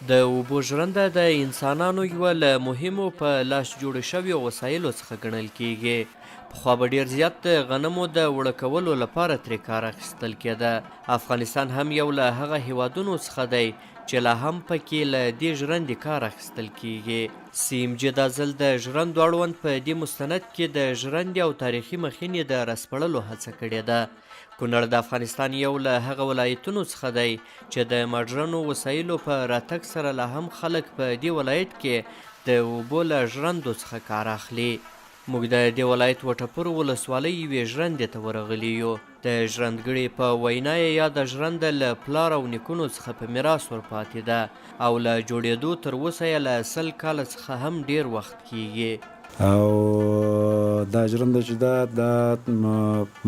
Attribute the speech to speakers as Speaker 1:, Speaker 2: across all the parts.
Speaker 1: د اوبو ژرنده د انسانانو یوه له مهمو په لاس جوړو شویو وسایلو څخه ګڼل کیږي. پخوا به ډېر زیات د غنمو د اوړه کولو لپاره ترې کار اخیستل کېده. افغانستان هم یو له هغه هیوادونو څخه دی چې لا هم پکې له دې ژرندې کار اخیستل کیږي. CMG دا ځل د ژرندو اړوند په دې مستند کې د ژرندې او تاریخي مخینې د راسپړلو هڅه کړې ده. کونړ د افغانستان یو له هغه ولایتونو څخه دی چې د مډرنو وسایلو په راتګ سره لا هم خلک په دې ولایت کې د اوبو له ژرندو څخه کار اخلي. موږ د دې ولایت وټپور ولسوالۍ یوې ژرندې ته ورغلي یو. د ژرندګړي په وینا یې یاده ژرنده له پلار او نیکونو څخه په میراث ورپاتې ده او له جوړېدو تر اوسه یې له 100 کاله څخه هم ډیر وخت کیږي.
Speaker 2: او دا ژرنده چې دا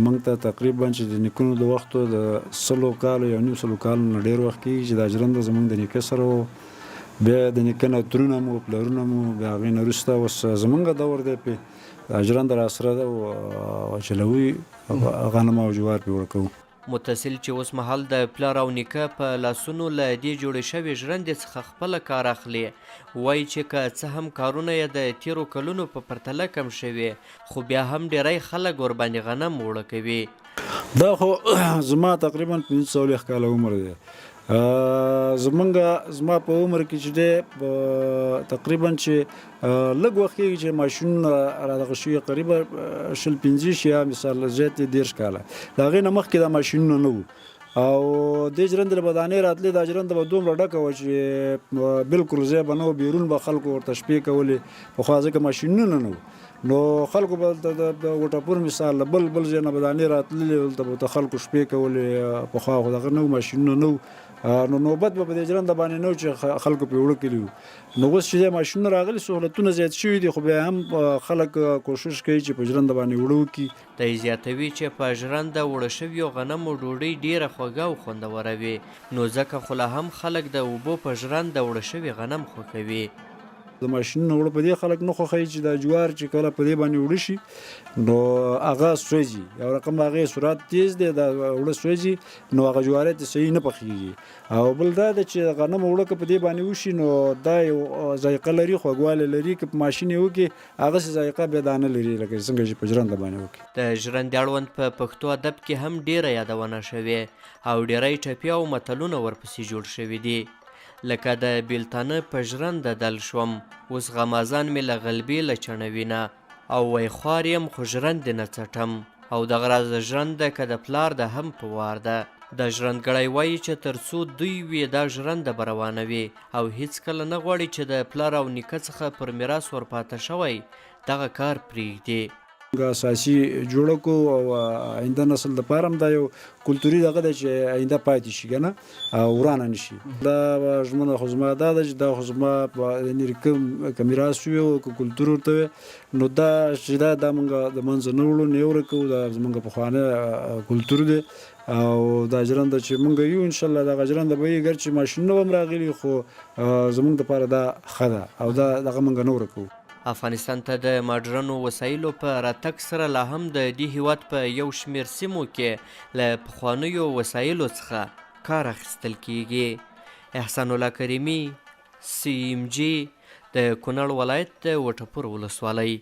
Speaker 2: موږ ته تقریبا چې د نیکونو د وختو د 100 کالو یا 900 کالو نه ډېر وخت کېږي چې دا ژرنده زموږ د نیکه سره و. بیا د نیکه نه ترونه مو پلرونه مو بیا هغې نه وروسته اوس زموږ دور دی پې دا ژرنده راسره ده او چلوي غنم او جوار پې وړه کوو.
Speaker 1: متصل چې اوس مهال د پلار او نیکه په لاسونو له دې جوړې شوې ژرندې څخه خپله کار اخلي. وایي چې که څه هم کارونه یې د تیرو کلونو په پرتله کم شوي خو بیا هم ډیری خلک ورباندې غنم اوړه کوي.
Speaker 2: دا خو زما تقریبا 540 کاله عمر دی. زما په عمر کې چې دی تقریبا چې لږ وخت کېږي چې ماشینونه رادغه شوي قریبا 15 یا مثال زیات 10 کاله. د هغې نه مخکې دا ماشینونه نه وو او دې ژرندې له ودانۍ راتلې دا ژرنده به دومره ډکه وه چې بلکل ځای به نه و، بیرون به خلکو ورته شپې کولې. پخوا ځکه ماشینونه نه وو نو خلکو به د وټپور مثال له بل ځای نه ودانۍ راتللې دلته به خلکو شپې کولې. پخوا خو دغه نه وو، ماشینونه نه وو نو نوبت به په دې ژرنده باندې نه و چې خلکو پرې اوړه کړي وو. نو اوس چې دی ماشینونه راغلي سهولتونه زیات شوي دي خو بیا هم خلک کوشش کوي چې په ژرنده باندې اوړه وکړي.
Speaker 1: دی زیاتوي چې په ژرنده اوړه شویو غنمو ډوډۍ ډیره خوږه او خوندوره وي نو ځکه خو لا هم خلک د اوبو په ژرنده اوړه شوي غنم خوښوي.
Speaker 2: د ماشینونو اوړه په دې خلک نه خوښوي چې دا جوار چې کله په دې باندې اوړه شي نو هغه سوځي. یو رقم هغې سرعت تیز دی، دا اوړه سوځي نو هغه جواری ته صحیح نه پخېږي. او بل دا ده چې غنم اوړه که په دې باندې وشي نو دا یو ذایقه لري، خوږوالی لري. که په ماشین یې وکړي هغسې ذایقه بیا دا نه لري لکه څنګه چې په ژرنده باندې وکړي.
Speaker 1: د ژرندې اړوند په پښتو ادب کې هم ډیره یادونه شوې او ډیری ټپې او متلونه ورپسې جوړ شوي دي لکه د بیلتانه په ژرنده دل شوم اوس غمازان مې له غلبې له چڼوینه او وی خوار یم خو ژرندې نه څټم او دغه راز ژرنده که د پلار ده هم په وار ده. د ژرندګړی وایي چې تر څو دوی وي دا ژرنده به روانوي او هیڅکله نه غواړي چې د پلار او نیکه څخه پر میراث ورپاته شوی دغه کار پرېږدي.
Speaker 2: اساسي جوړه کو او آینده نسل دپاره هم دا یو کلتوري دغه دی چې آینده پاتې شي که نه او ورانه نه شي. دا ژمنه خو زما دا ده چې دا خو زما نیکه که میراث شوی او که کلتور ورته وی نو دا چې دا موږ د منځه نه وړو نه یې ورکوو. دا زموږ پخوانی کلتور دی او دا ژرنده چې موږ یو انشاءالله دغه ژرنده به وي ګر چې ماشینونه به هم راغلي خو زموږ دپاره دا ښه ده او دغه موږ نه ورکوو.
Speaker 1: افغانستان ته د ماډرنو وسایلو په راتګ سره لا هم د دې هیواد په یو شمېر سیمو کې له پخوانیو وسایلو څخه کار اخیستل کیږي. احسان الله کریمي، CMG، د کونړ ولایت د وټپور ولسوالۍ.